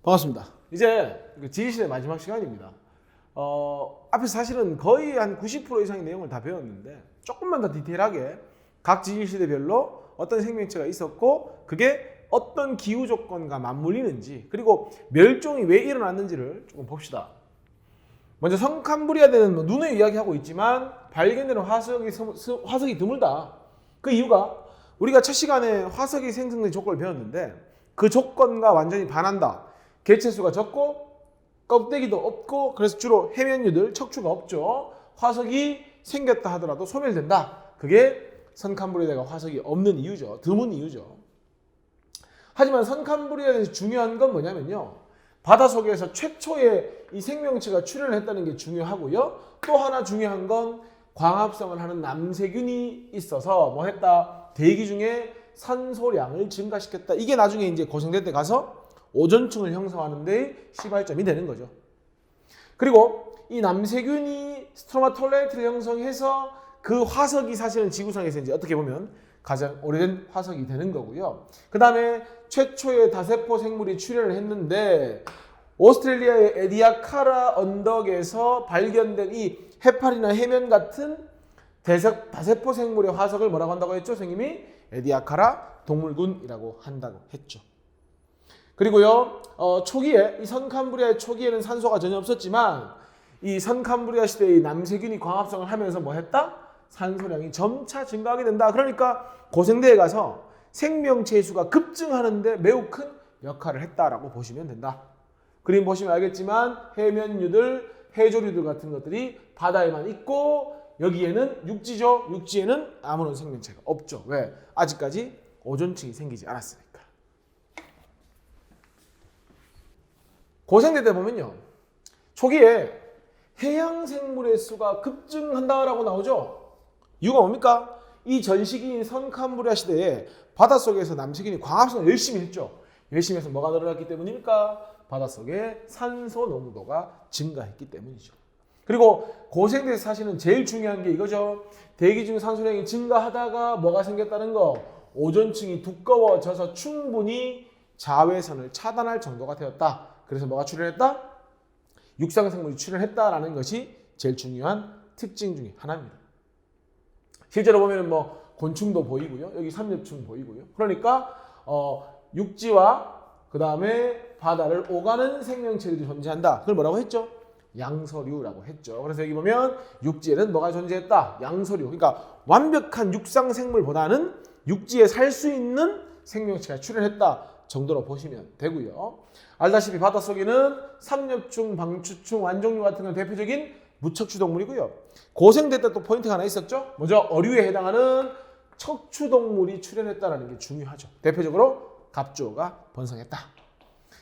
반갑습니다. 이제 지리시대 마지막 시간입니다. 앞에서 사실은 거의 한 90% 이상의 내용을 다 배웠는데 조금만 더 디테일하게 각 지리시대별로 어떤 생명체가 있었고 그게 어떤 기후 조건과 맞물리는지 그리고 멸종이 왜 일어났는지를 조금 봅시다. 먼저 성캄브리아대는 눈에 이야기하고 있지만 발견되는 화석이 드물다. 그 이유가 우리가 첫 시간에 화석이 생성된 조건을 배웠는데 그 조건과 완전히 반한다. 개체수가 적고 껍데기도 없고 그래서 주로 해면류들 척추가 없죠. 화석이 생겼다 하더라도 소멸된다. 그게 선캄브리아대가 화석이 없는 이유죠. 드문 이유죠. 하지만 선캄브리아대에서 중요한 건 뭐냐면요. 바닷속에서 최초의 이 생명체가 출현을 했다는 게 중요하고요. 또 하나 중요한 건 광합성을 하는 남세균이 있어서 뭐 했다? 대기 중에 산소량을 증가시켰다. 이게 나중에 이제 고생대 때 가서 오존층을 형성하는 데 시발점이 되는 거죠. 그리고 이 남세균이 스트로마톨레이트를 형성해서 그 화석이 사실은 지구상에서 이제 어떻게 보면 가장 오래된 화석이 되는 거고요. 그 다음에 최초의 다세포 생물이 출현을 했는데 오스트레일리아의 에디아카라 언덕에서 발견된 이 해파리나 해면 같은 다세포 생물의 화석을 뭐라고 한다고 했죠? 선생님이 에디아카라 동물군이라고 한다고 했죠. 그리고요, 초기에 이 선캄브리아의 초기에는 산소가 전혀 없었지만 이 선캄브리아 시대의 남세균이 광합성을 하면서 뭐 했다? 산소량이 점차 증가하게 된다. 그러니까 고생대에 가서 생명체 수가 급증하는데 매우 큰 역할을 했다라고 보시면 된다. 그림 보시면 알겠지만 해면류들, 해조류들 같은 것들이 바다에만 있고 여기에는 육지죠. 육지에는 아무런 생명체가 없죠. 왜? 아직까지 오존층이 생기지 않았으니까. 고생대 때 보면요. 초기에 해양 생물의 수가 급증한다라고 나오죠. 이유가 뭡니까? 이 전시기인 선캄브리아 시대에 바닷속에서 남세균이 광합성을 열심히 했죠. 열심히 해서 뭐가 늘어났기 때문입니까? 바닷속에 산소 농도가 증가했기 때문이죠. 그리고 고생대에서 사실은 제일 중요한 게 이거죠. 대기 중 산소량이 증가하다가 뭐가 생겼다는 거? 오존층이 두꺼워져서 충분히 자외선을 차단할 정도가 되었다. 그래서 뭐가 출현했다? 육상생물이 출현했다라는 것이 제일 중요한 특징 중에 하나입니다. 실제로 보면 뭐 곤충도 보이고요. 여기 삼엽충 보이고요. 그러니까 육지와 그 다음에 바다를 오가는 생명체들이 존재한다. 그걸 뭐라고 했죠? 양서류라고 했죠. 그래서 여기 보면 육지에는 뭐가 존재했다? 양서류. 그러니까 완벽한 육상생물보다는 육지에 살 수 있는 생명체가 출현했다 정도로 보시면 되고요. 알다시피 바닷속에는 삼엽충, 방추충, 완종류 같은 건 대표적인 무척추 동물이고요. 고생대 때 또 포인트가 하나 있었죠. 뭐죠? 어류에 해당하는 척추 동물이 출현했다는 게 중요하죠. 대표적으로 갑조가 번성했다.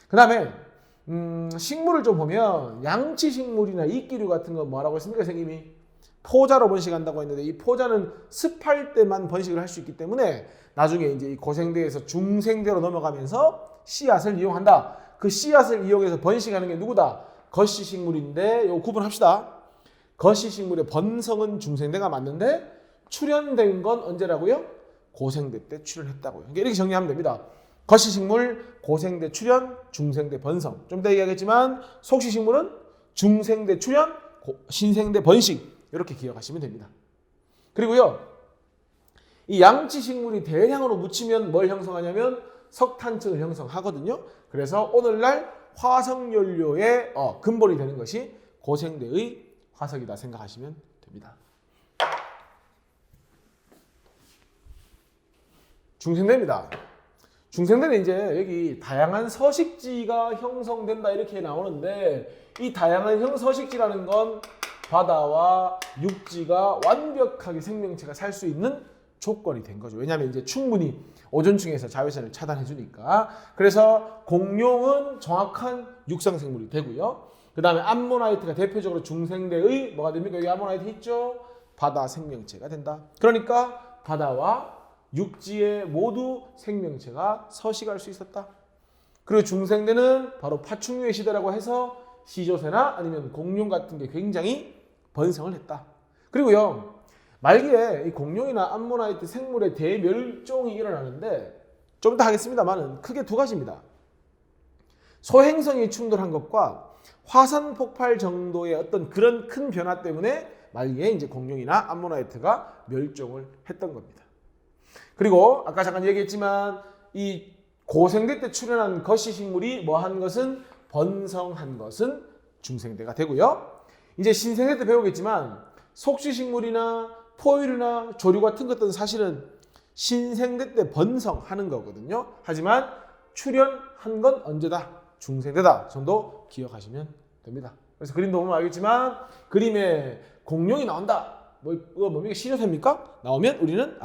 그 다음에 식물을 좀 보면 양치식물이나 이끼류 같은 건 뭐라고 했습니까? 선생님이 포자로 번식한다고 했는데 이 포자는 습할 때만 번식을 할 수 있기 때문에 나중에 이제 이 고생대에서 중생대로 넘어가면서 씨앗을 이용한다. 그 씨앗을 이용해서 번식하는 게 누구다? 거시식물인데 이거 구분합시다. 거시식물의 번성은 중생대가 맞는데 출현된 건 언제라고요? 고생대 때 출현했다고요. 그러니까 이렇게 정리하면 됩니다. 거시식물, 고생대 출현, 중생대 번성. 좀 이따 얘기하겠지만 속시식물은 중생대 출현, 신생대 번식. 이렇게 기억하시면 됩니다. 그리고요. 이 양치식물이 대량으로 묻히면 뭘 형성하냐면 석탄층을 형성하거든요. 그래서 오늘날 화석연료의 근본이 되는 것이 고생대의 화석이다 생각하시면 됩니다. 중생대입니다. 중생대는 이제 여기 다양한 서식지가 형성된다 이렇게 나오는데 이 다양한 서식지라는 건 바다와 육지가 완벽하게 생명체가 살 수 있는 조건이 된 거죠. 왜냐하면 이제 충분히 오존층에서 자외선을 차단해 주니까. 그래서 공룡은 정확한 육상생물이 되고요. 그 다음에 암모나이트가 대표적으로 중생대의 뭐가 됩니까? 여기 암모나이트 있죠? 바다 생명체가 된다. 그러니까 바다와 육지에 모두 생명체가 서식할 수 있었다. 그리고 중생대는 바로 파충류의 시대라고 해서 시조새나 아니면 공룡 같은 게 굉장히 번성을 했다. 그리고요. 말기에 이 공룡이나 암모나이트 생물의 대멸종이 일어나는데 좀 이따 하겠습니다만은 크게 두 가지입니다. 소행성이 충돌한 것과 화산 폭발 정도의 어떤 그런 큰 변화 때문에 말기에 이제 공룡이나 암모나이트가 멸종을 했던 겁니다. 그리고 아까 잠깐 얘기했지만 이 고생대 때 출현한 거시식물이 뭐한 것은 번성한 것은 중생대가 되고요. 이제 신생대 때 배우겠지만 속시식물이나 포유류나 조류 같은 것들은 사실은 신생대 때 번성하는 거거든요. 하지만 출현한 건 언제다? 중생대다 정도 기억하시면 됩니다. 그래서 그림도 보면 알겠지만 그림에 공룡이 나온다. 뭡니까? 시조새입니까? 나오면 우리는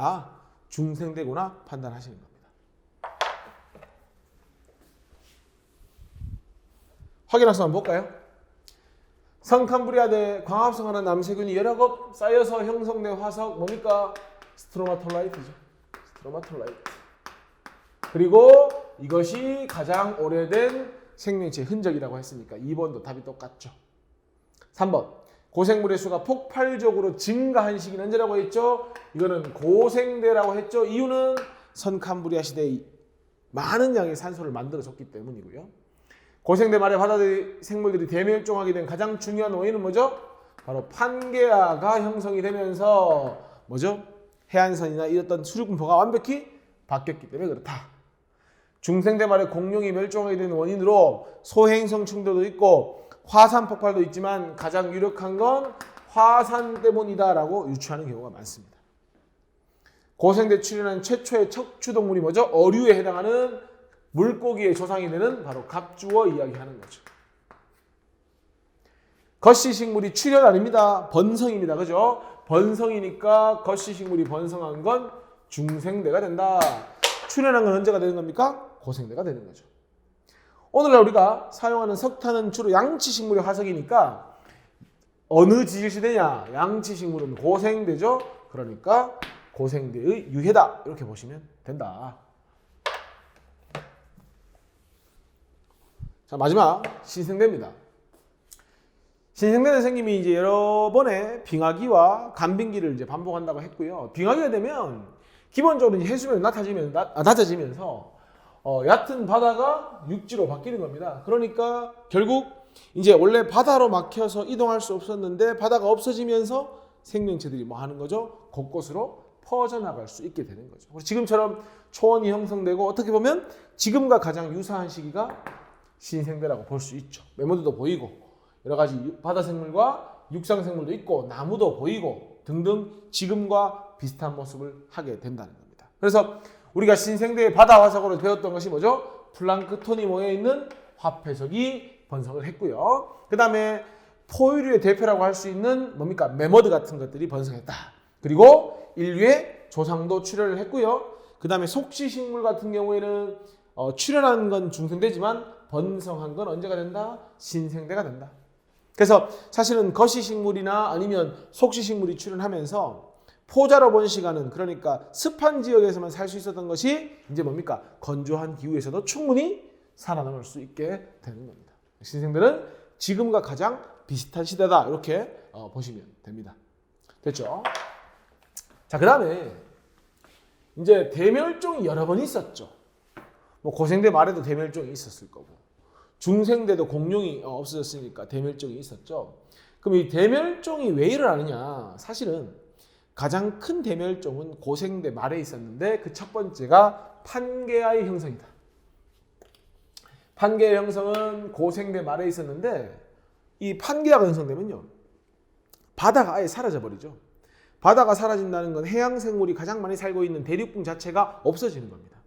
중생대구나 판단하시는 겁니다. 확인해서 한번 볼까요? 성캄브리아대 광합성하는 남세균이 여러 겹 쌓여서 형성된 화석 뭡니까? 스트로마톨라이트죠. 스트로마톨라이트. 그리고 이것이 가장 오래된 생명체 흔적이라고 했으니까 2번도 답이 똑같죠. 3번 고생물의 수가 폭발적으로 증가한 시기는 언제라고 했죠? 이거는 고생대라고 했죠. 이유는 선캄브리아 시대에 많은 양의 산소를 만들어줬기 때문이고요. 고생대 말에 바다 생물들이 대멸종하게 된 가장 중요한 원인은 뭐죠? 바로 판게아가 형성이 되면서 뭐죠? 해안선이나 이랬던 수륙분포가 완벽히 바뀌었기 때문에 그렇다. 중생대 말에 공룡이 멸종하게 된 원인으로 소행성 충돌도 있고 화산 폭발도 있지만 가장 유력한 건 화산 때문이다라고 유추하는 경우가 많습니다. 고생대 출현한 최초의 척추동물이 뭐죠? 어류에 해당하는 물고기의 조상이 되는 바로 갑주어 이야기하는 거죠. 거시식물이 출현 아닙니다. 번성입니다. 그죠? 번성이니까 거시식물이 번성한 건 중생대가 된다. 출현한 건 언제가 되는 겁니까? 고생대가 되는 거죠. 오늘날 우리가 사용하는 석탄은 주로 양치식물의 화석이니까 어느 지질시대냐? 양치식물은 고생대죠. 그러니까 고생대의 유해다. 이렇게 보시면 된다. 자, 마지막 신생대입니다. 신생대는 생김이 이제 여러 번의 빙하기와 간빙기를 이제 반복한다고 했고요. 빙하기가 되면 기본적으로 이제 해수면이 낮아지면서 얕은 바다가 육지로 바뀌는 겁니다. 그러니까 결국 이제 원래 바다로 막혀서 이동할 수 없었는데 바다가 없어지면서 생명체들이 뭐 하는 거죠? 곳곳으로 퍼져나갈 수 있게 되는 거죠. 지금처럼 초원이 형성되고 어떻게 보면 지금과 가장 유사한 시기가 신생대라고 볼 수 있죠. 메모드도 보이고 여러 가지 바다 생물과 육상 생물도 있고 나무도 보이고 등등 지금과 비슷한 모습을 하게 된다는 겁니다. 그래서 우리가 신생대의 바다 화석으로 배웠던 것이 뭐죠? 플랑크톤이 모여있는 화폐석이 번성을 했고요. 그 다음에 포유류의 대표라고 할 수 있는 뭡니까? 메머드 같은 것들이 번성했다. 그리고 인류의 조상도 출현을 했고요. 그 다음에 속시식물 같은 경우에는 출현한 건 중생대지만 번성한 건 언제가 된다? 신생대가 된다. 그래서 사실은 거시식물이나 아니면 속시식물이 출현하면서 포자로 본 시간은 그러니까 습한 지역에서만 살 수 있었던 것이 이제 뭡니까? 건조한 기후에서도 충분히 살아남을 수 있게 되는 겁니다. 신생대는 지금과 가장 비슷한 시대다. 이렇게 보시면 됩니다. 됐죠? 자, 그 다음에 이제 대멸종이 여러 번 있었죠. 뭐 고생대 말에도 대멸종이 있었을 거고 중생대도 공룡이 없어졌으니까 대멸종이 있었죠. 그럼 이 대멸종이 왜 일어나느냐? 사실은 가장 큰 대멸종은 고생대 말에 있었는데 그 첫 번째가 판게아의 형성이다. 판게아의 형성은 고생대 말에 있었는데 이 판게아가 형성되면요. 바다가 아예 사라져버리죠. 바다가 사라진다는 건 해양 생물이 가장 많이 살고 있는 대륙붕 자체가 없어지는 겁니다.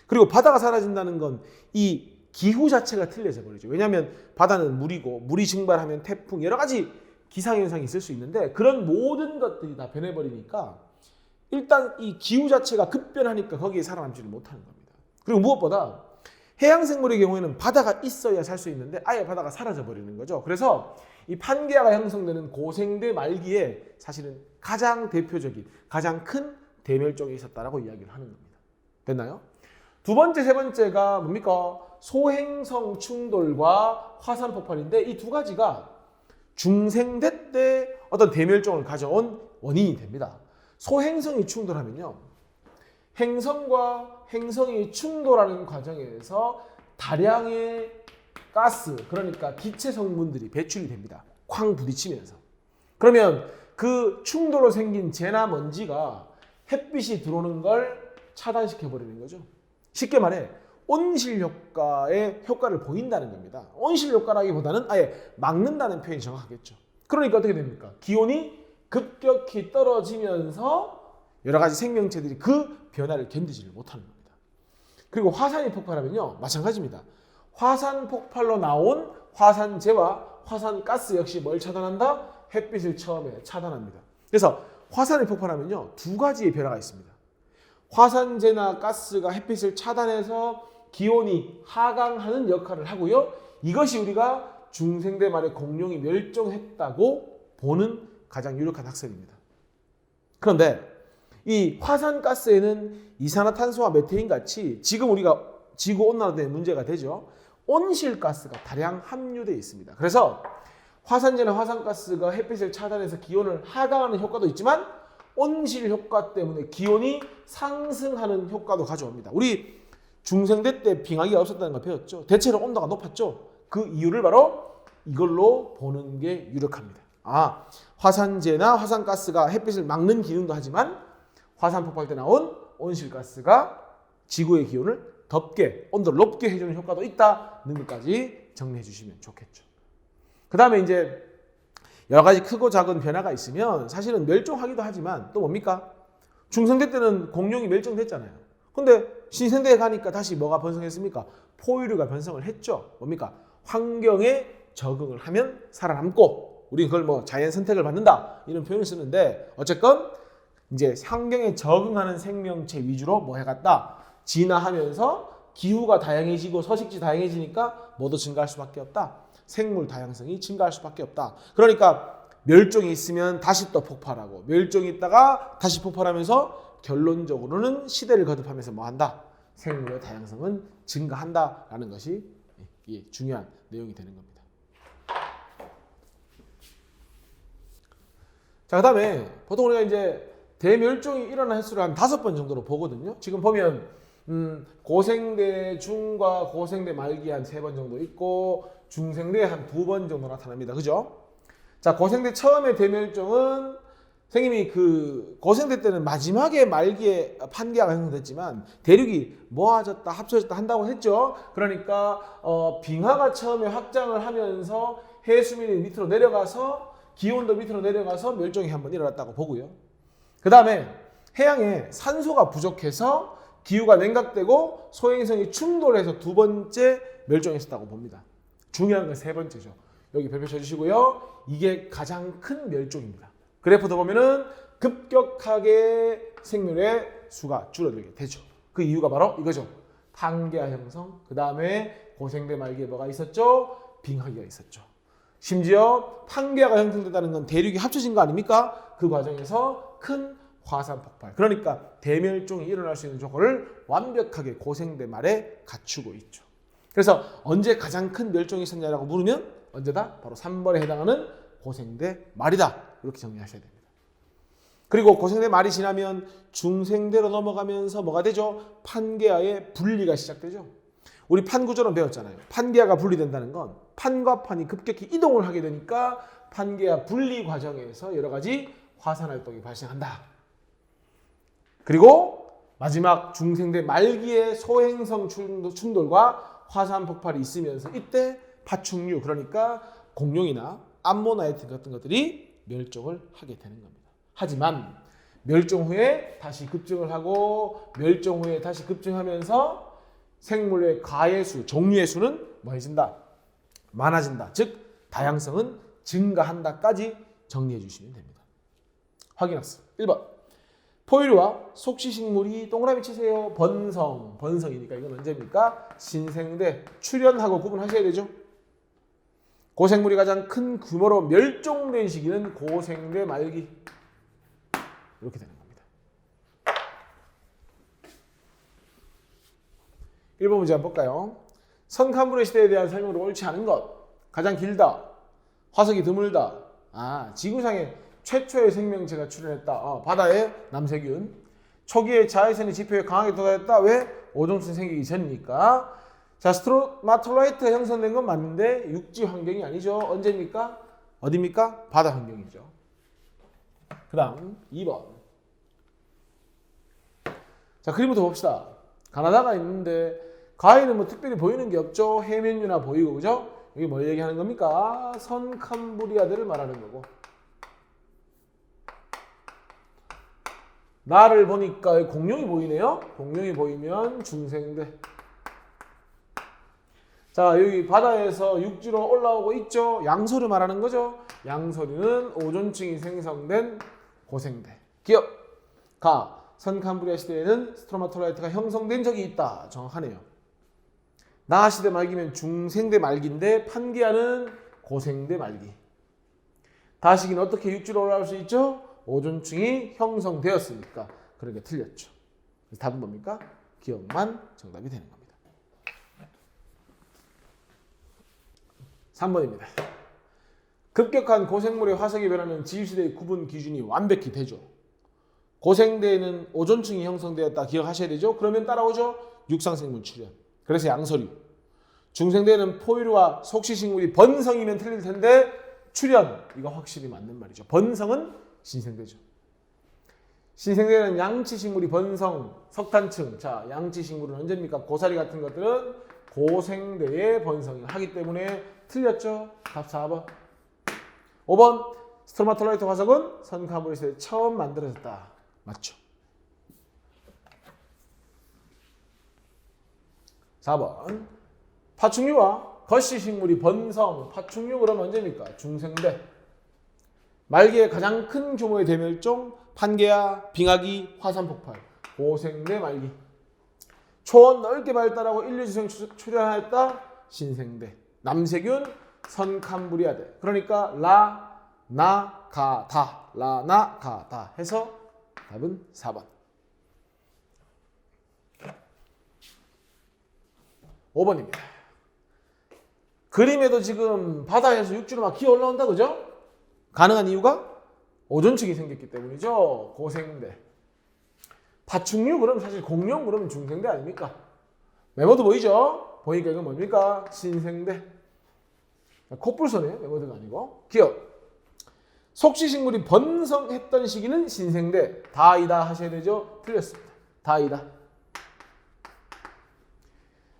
그리고 바다가 사라진다는 건 이 기후 자체가 틀려져 버리죠. 왜냐하면 바다는 물이고 물이 증발하면 태풍 여러 가지 기상현상이 있을 수 있는데 그런 모든 것들이 다 변해버리니까 일단 이 기후 자체가 급변하니까 거기에 살아남지를 못하는 겁니다. 그리고 무엇보다 해양생물의 경우에는 바다가 있어야 살 수 있는데 아예 바다가 사라져 버리는 거죠. 그래서 이 판게아가 형성되는 고생대 말기에 사실은 가장 대표적인 가장 큰 대멸종이 있었다라고 이야기를 하는 겁니다. 됐나요? 두 번째, 세 번째가 뭡니까? 소행성 충돌과 화산 폭발인데 이 두 가지가 중생대 때 어떤 대멸종을 가져온 원인이 됩니다. 소행성이 충돌하면요. 행성과 행성이 충돌하는 과정에서 다량의 가스, 그러니까 기체 성분들이 배출이 됩니다. 쾅 부딪히면서. 그러면 그 충돌로 생긴 재나 먼지가 햇빛이 들어오는 걸 차단시켜 버리는 거죠. 쉽게 말해 온실 효과의 효과를 보인다는 겁니다. 온실 효과라기보다는 아예 막는다는 표현이 정확하겠죠. 그러니까 어떻게 됩니까? 기온이 급격히 떨어지면서 여러 가지 생명체들이 그 변화를 견디지를 못하는 겁니다. 그리고 화산이 폭발하면요, 마찬가지입니다. 화산 폭발로 나온 화산재와 화산가스 역시 뭘 차단한다? 햇빛을 처음에 차단합니다. 그래서 화산이 폭발하면요, 두 가지의 변화가 있습니다. 화산재나 가스가 햇빛을 차단해서 기온이 하강하는 역할을 하고요. 이것이 우리가 중생대 말에 공룡이 멸종했다고 보는 가장 유력한 학설입니다. 그런데 이 화산가스에는 이산화탄소와 메테인 같이 지금 우리가 지구온난화 때문에 문제가 되죠. 온실가스가 다량 함유되어 있습니다. 그래서 화산재나 화산가스가 햇빛을 차단해서 기온을 하강하는 효과도 있지만 온실 효과 때문에 기온이 상승하는 효과도 가져옵니다. 우리 중생대 때 빙하기가 없었다는 걸 배웠죠. 대체로 온도가 높았죠. 그 이유를 바로 이걸로 보는 게 유력합니다. 화산재나 화산가스가 햇빛을 막는 기능도 하지만 화산 폭발 때 나온 온실가스가 지구의 기온을 덥게, 온도를 높게 해주는 효과도 있다는 것까지 정리해 주시면 좋겠죠. 그 다음에 이제 여러 가지 크고 작은 변화가 있으면 사실은 멸종하기도 하지만 또 뭡니까? 중생대 때는 공룡이 멸종됐잖아요. 근데 신생대에 가니까 다시 뭐가 번성했습니까? 포유류가 번성을 했죠. 뭡니까? 환경에 적응을 하면 살아남고, 우리는 그걸 뭐 자연 선택을 받는다 이런 표현을 쓰는데, 어쨌건 이제 환경에 적응하는 생명체 위주로 뭐 해갔다? 진화하면서 기후가 다양해지고 서식지 다양해지니까 뭐도 증가할 수밖에 없다. 생물 다양성이 증가할 수밖에 없다. 그러니까 멸종이 있으면 다시 또 폭발하고, 멸종이 있다가 다시 폭발하면서 결론적으로는 시대를 거듭하면서 뭐 한다? 생물의 다양성은 증가한다라는 것이 중요한 내용이 되는 겁니다. 자, 그 다음에 보통 우리가 이제 대멸종이 일어난 횟수를 한 5번 정도로 보거든요. 지금 보면 고생대 중과 고생대 말기 한 3번 정도 있고 중생대 한 2번 정도 나타납니다. 그죠? 자, 고생대 처음에 대멸종은 선생님이 그 고생대 때는 마지막에 말기에 판기아가 형성됐지만 대륙이 모아졌다 합쳐졌다 한다고 했죠. 그러니까 빙하가 처음에 확장을 하면서 해수면이 밑으로 내려가서 기온도 밑으로 내려가서 멸종이 한번 일어났다고 보고요. 그 다음에 해양에 산소가 부족해서 기후가 냉각되고 소행성이 충돌해서 2번째 멸종했었다고 봅니다. 중요한 건 3번째죠. 여기 별표 쳐주시고요. 이게 가장 큰 멸종입니다. 그래프도 보면은 급격하게 생물의 수가 줄어들게 되죠. 그 이유가 바로 이거죠. 판게아 형성, 그 다음에 고생대 말기에 뭐가 있었죠? 빙하기가 있었죠. 심지어 판게아가 형성됐다는 건 대륙이 합쳐진 거 아닙니까? 그 과정에서 큰 화산 폭발, 그러니까 대멸종이 일어날 수 있는 조건을 완벽하게 고생대 말에 갖추고 있죠. 그래서 언제 가장 큰 멸종이 있었냐라고 물으면 언제다? 바로 3번에 해당하는 고생대 말이다. 이렇게 정리하셔야 됩니다. 그리고 고생대 말이 지나면 중생대로 넘어가면서 뭐가 되죠? 판게아의 분리가 시작되죠. 우리 판 구조론 배웠잖아요. 판게아가 분리된다는 건 판과 판이 급격히 이동을 하게 되니까 판게아 분리 과정에서 여러 가지 화산 활동이 발생한다. 그리고 마지막 중생대 말기에 소행성 충돌과 화산 폭발이 있으면서 이때 파충류, 그러니까 공룡이나 암모나이트 같은 것들이 멸종을 하게 되는 겁니다. 하지만 멸종 후에 다시 급증을 하고 멸종 후에 다시 급증하면서 생물의 가의 수, 종류의 수는 뭐해진다? 많아진다. 즉 다양성은 증가한다까지 정리해 주시면 됩니다. 확인학습 1번. 포유류와 속시식물이 동그라미 치세요. 번성이니까 이건 언제입니까? 신생대, 출현하고 구분하셔야 되죠. 고생물이 가장 큰 규모로 멸종된 시기는 고생대 말기. 이렇게 되는 겁니다. 1번 문제 한번 볼까요? 선캄브리아 시대에 대한 설명으로 옳지 않은 것. 가장 길다. 화석이 드물다. 지구상에 최초의 생명체가 출현했다. 바다에 남세균. 초기에 자외선의 지표에 강하게 도달했다. 왜? 오존층 생기기 전이니까. 자, 스트로마톨라이트가 형성된 건 맞는데 육지 환경이 아니죠. 언제입니까? 어디입니까? 바다 환경이죠. 그 다음 2번. 자, 그림부터 봅시다. 가나다가 있는데 가에는 뭐 특별히 보이는 게 없죠. 해면류나 보이고, 그죠? 여기 뭘 얘기하는 겁니까? 선캄브리아대를 말하는 거고. 나를 보니까 공룡이 보이네요. 공룡이 보이면 중생대. 자, 여기 바다에서 육지로 올라오고 있죠. 양서류 말하는 거죠. 양서류는 오존층이 생성된 고생대. 기억. 가. 선캄브리아 시대에는 스트로마톨라이트가 형성된 적이 있다. 정확하네요. 나하 시대 말기면 중생대 말기인데 판게아는 고생대 말기. 다시기는 어떻게 육지로 올라올 수 있죠? 오존층이 형성되었으니까. 그러니까 틀렸죠. 그래서 답은 뭡니까? 기억만 정답이 되는 겁니다. 3번입니다. 급격한 고생물의 화석이 변하는 지유시대의 구분 기준이 완벽히 되죠. 고생대에는 오존층이 형성되었다 기억하셔야 되죠. 그러면 따라오죠. 육상생물 출현. 그래서 양서류. 중생대에는 포유류와 속시식물이 번성이면 틀릴 텐데 출현. 이거 확실히 맞는 말이죠. 번성은 신생대죠. 신생대에는 양치식물이 번성, 석탄층. 자, 양치식물은 언제입니까? 고사리 같은 것들은 고생대에 번성을 하기 때문에 틀렸죠. 답 4번. 5번. 스트로마톨라이트 화석은 선캄브리아 시대에 처음 만들어졌다. 맞죠. 4번. 파충류와 거시식물이 번성. 파충류 그러면 언제입니까? 중생대. 말기의 가장 큰 규모의 대멸종 판게아, 빙하기, 화산폭발. 고생대 말기. 초원 넓게 발달하고 인류지성 출현하였다. 신생대. 남세균, 선캄브리아대. 그러니까 라, 나, 가, 다. 라, 나, 가, 다 해서 답은 4번. 5번입니다. 그림에도 지금 바다에서 육지로 막 기어 올라온다, 그죠? 가능한 이유가 오존층이 생겼기 때문이죠. 고생대. 파충류 그러면 사실 공룡 그러면 중생대 아닙니까? 메모도 보이죠? 보니까 이건 뭡니까? 신생대. 콧불소네요. 메모드가 아니고. 기억. 속시식물이 번성했던 시기는 신생대. 다이다 하셔야 되죠? 틀렸습니다. 다이다.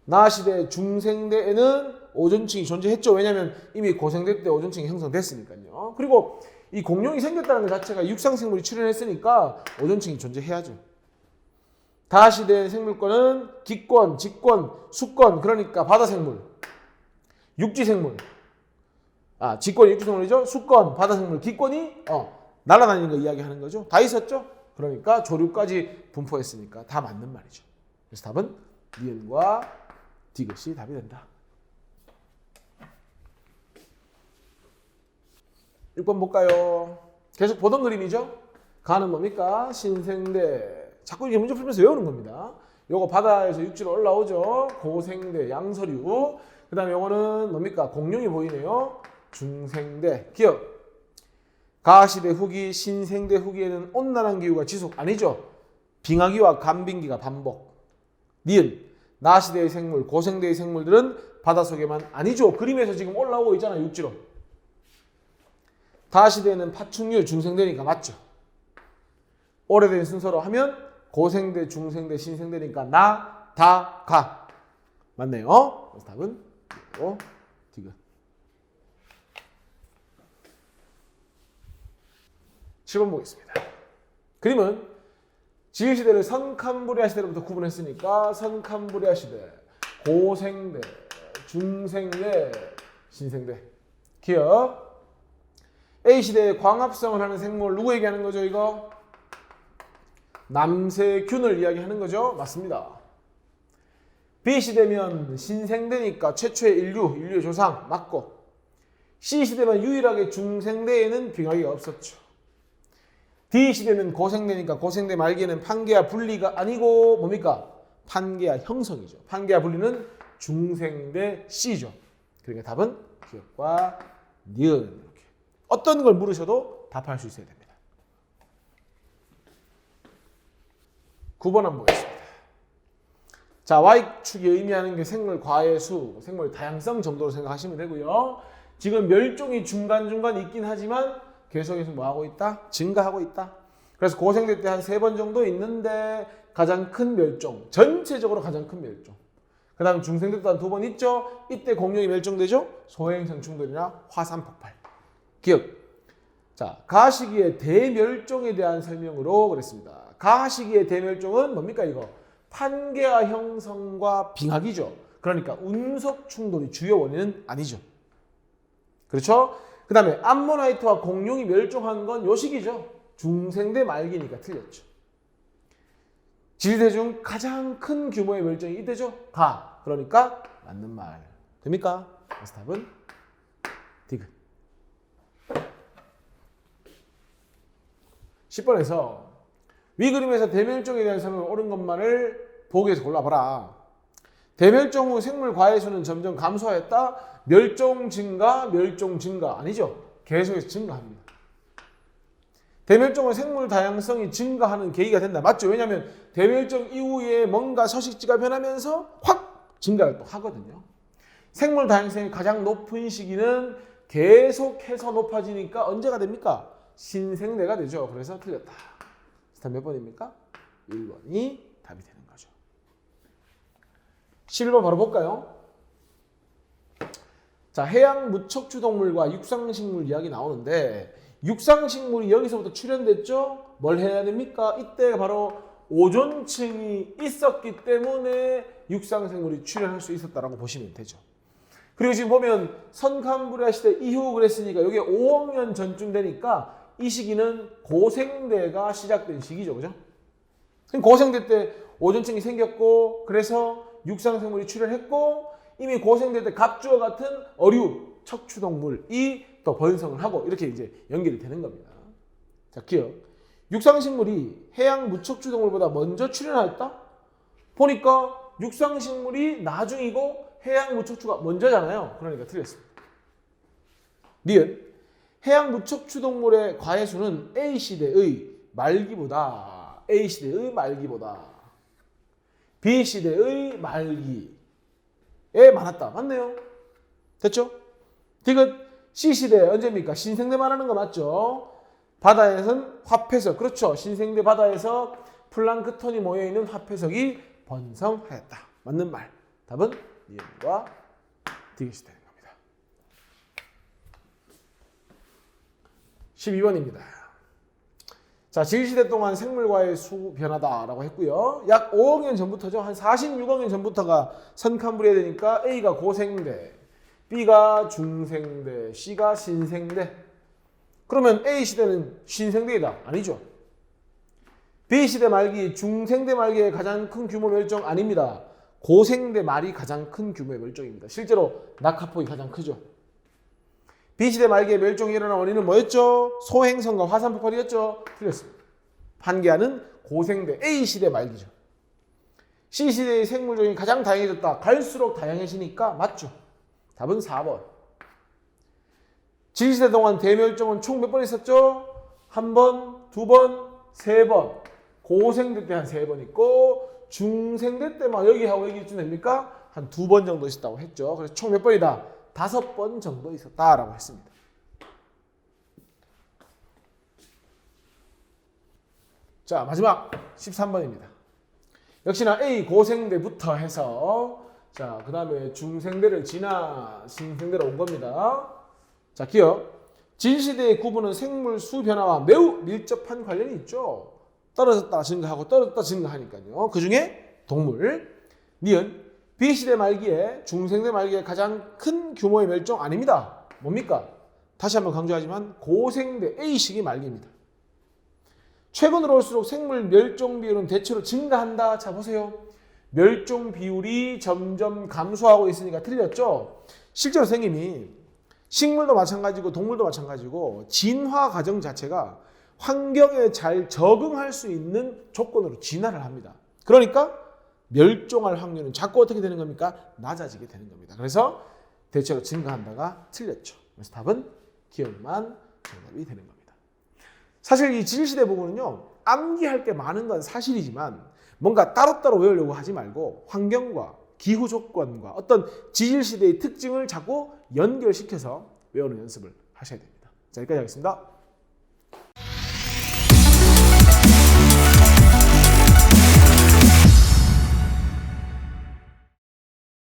나시대 중생대에는 오존층이 존재했죠. 왜냐하면 이미 고생대 때 오존층이 형성됐으니까요. 그리고 이 공룡이 생겼다는 것 자체가 육상생물이 출현했으니까 오존층이 존재해야죠. 다시대 생물권은 기권, 직권, 수권, 그러니까 바다생물, 육지생물. 직권이 육지생물이죠. 수권, 바다생물, 기권이 날아다니는 거 이야기하는 거죠. 다 있었죠. 그러니까 조류까지 분포했으니까 다 맞는 말이죠. 그래서 답은 니은과 디귿이 답이 된다. 6번 볼까요? 계속 보던 그림이죠. 가는 뭡니까? 신생대. 자꾸 이게 문제 풀면서 외우는 겁니다. 요거 바다에서 육지로 올라오죠. 고생대, 양서류. 그 다음에 요거는 뭡니까? 공룡이 보이네요. 중생대. 기억. 가시대 후기, 신생대 후기에는 온난한 기후가 지속 아니죠. 빙하기와 간빙기가 반복. 니은. 나시대의 생물, 고생대의 생물들은 바닷속에만 아니죠. 그림에서 지금 올라오고 있잖아요. 육지로. 다시대는 파충류, 중생대니까 맞죠. 오래된 순서로 하면 고생대, 중생대, 신생대니까 나, 다, 가. 맞네요. 그래서 답은 디귿. 7번 보겠습니다. 그림은 지유시대를 선캄브리아 시대로부터 구분했으니까 선캄브리아 시대, 고생대, 중생대, 신생대. 기억. A시대에 광합성을 하는 생물 누구 얘기하는 거죠 이거? 남세균을 이야기하는 거죠. 맞습니다. B시대면 신생대니까 최초의 인류의 조상 맞고, C시대면 유일하게 중생대에는 빙하기가 없었죠. D시대는 고생대니까 고생대 말기에는 판게아 분리가 아니고 뭡니까? 판게아 형성이죠. 판게아 분리는 중생대 C죠. 그러니까 답은 기억과 니은. 이렇게 어떤 걸 물으셔도 답할 수 있어야 됩니다. 9번 한번 보겠습니다. 자, Y축이 의미하는 게 생물 과의 수, 생물 다양성 정도로 생각하시면 되고요. 지금 멸종이 중간중간 있긴 하지만 계속해서 뭐하고 있다? 증가하고 있다. 그래서 고생대 때 한 3번 정도 있는데 가장 큰 멸종, 전체적으로 가장 큰 멸종. 그 다음 중생대 때 한 2번 있죠? 이때 공룡이 멸종되죠? 소행성 충돌이나 화산 폭발. 기억. 자, 가시기의 대멸종에 대한 설명으로 그랬습니다. 가시기의 대멸종은 뭡니까 이거? 판게아 형성과 빙하기죠. 그러니까 운석 충돌이 주요 원인은 아니죠. 그렇죠? 그 다음에 암모나이트와 공룡이 멸종한 건 요 시기죠. 중생대 말기니까 틀렸죠. 지리대 중 가장 큰 규모의 멸종이 이때죠. 가. 그러니까 맞는 말. 됩니까? 그래서 답은 디귿. 10번에서 위 그림에서 대멸종에 대한 설명을 옳은 것만을 보기에서 골라봐라. 대멸종 후 생물 과의 수는 점점 감소하였다. 멸종 증가, 멸종 증가. 아니죠. 계속해서 증가합니다. 대멸종 후 생물 다양성이 증가하는 계기가 된다. 맞죠? 왜냐하면 대멸종 이후에 뭔가 서식지가 변하면서 확 증가를 또 하거든요. 생물 다양성이 가장 높은 시기는 계속해서 높아지니까 언제가 됩니까? 신생대가 되죠. 그래서 틀렸다. 답 몇 번입니까? 1번이 답이 되는 거죠. 11번 바로 볼까요? 자, 해양 무척추 동물과 육상식물 이야기 나오는데 육상식물이 여기서부터 출현됐죠? 뭘 해야 됩니까? 이때 바로 오존층이 있었기 때문에 육상생물이 출현할 수 있었다라고 보시면 되죠. 그리고 지금 보면 선캄브리아 시대 이후 그랬으니까 이게 5억 년 전쯤 되니까 이 시기는 고생대가 시작된 시기죠. 그죠? 고생대 때 오존층이 생겼고 그래서 육상생물이 출현했고 이미 고생대 때 갑주와 같은 어류, 척추동물이 또 번성을 하고 이렇게 이제 연결이 되는 겁니다. 자, 기억. 육상식물이 해양 무척추동물보다 먼저 출현하였다? 보니까 육상식물이 나중이고 해양 무척추가 먼저잖아요. 그러니까 틀렸습니다. 니은. 해양 무척추동물의 과해수는 A시대의 말기보다 A시대의 말기보다 B시대의 말기에 많았다. 맞네요. 됐죠? 디귿. C시대 언제입니까? 신생대 말하는 거 맞죠? 바다에서는 화폐석. 그렇죠. 신생대 바다에서 플랑크톤이 모여있는 화폐석이 번성하였다. 맞는 말. 답은 니은과 디귿이 되는 겁니다. 12번입니다. 자, 지리시대 동안 생물과의 수 변하다라고 했고요. 약 5억 년 전부터죠. 한 46억 년 전부터가 선캄브리아 되니까 A가 고생대, B가 중생대, C가 신생대. 그러면 A시대는 신생대이다. 아니죠. B시대 말기, 중생대 말기의 가장 큰 규모 멸종 아닙니다. 고생대 말이 가장 큰 규모의 멸종입니다. 실제로 낙하폭이 가장 크죠. B시대 말기의 멸종이 일어난 원인은 뭐였죠? 소행성과 화산폭발이었죠? 틀렸습니다. 판게아는 고생대 A시대 말기죠. C시대의 생물종이 가장 다양해졌다. 갈수록 다양해지니까 맞죠. 답은 4번. 지리시대 동안 대멸종은 총 몇 번 있었죠? 1번, 2번, 3번. 고생대 때 한 3번 있고 중생대 때만 여기하고 여기쯤 됩니까? 한 2번 정도 있었다고 했죠. 그래서 총 몇 번이다? 5번 정도 있었다라고 했습니다. 자, 마지막 13번입니다. 역시나 A 고생대부터 해서 자, 그 다음에 중생대를 지나 신생대로 온 겁니다. 자, 기억. 진시대의 구분은 생물 수 변화와 매우 밀접한 관련이 있죠. 떨어졌다 증가하고 떨어졌다 증가하니까요. 그 중에 동물. 니은. B시대 말기에 중생대 말기에 가장 큰 규모의 멸종 아닙니다. 뭡니까? 다시 한번 강조하지만 고생대 A식이 말기입니다. 최근으로 올수록 생물 멸종 비율은 대체로 증가한다. 자, 보세요. 멸종 비율이 점점 감소하고 있으니까 틀렸죠? 실제로 선생님이 식물도 마찬가지고 동물도 마찬가지고 진화 과정 자체가 환경에 잘 적응할 수 있는 조건으로 진화를 합니다. 그러니까 멸종할 확률은 자꾸 어떻게 되는 겁니까? 낮아지게 되는 겁니다. 그래서 대체로 증가한다가 틀렸죠. 그래서 답은 기억만 정답이 되는 겁니다. 사실 이 지리시대 부분은요. 암기할 게 많은 건 사실이지만 뭔가 따로따로 외우려고 하지 말고 환경과 기후 조건과 어떤 지질시대의 특징을 자꾸 연결시켜서 외우는 연습을 하셔야 됩니다. 자, 여기까지 하겠습니다.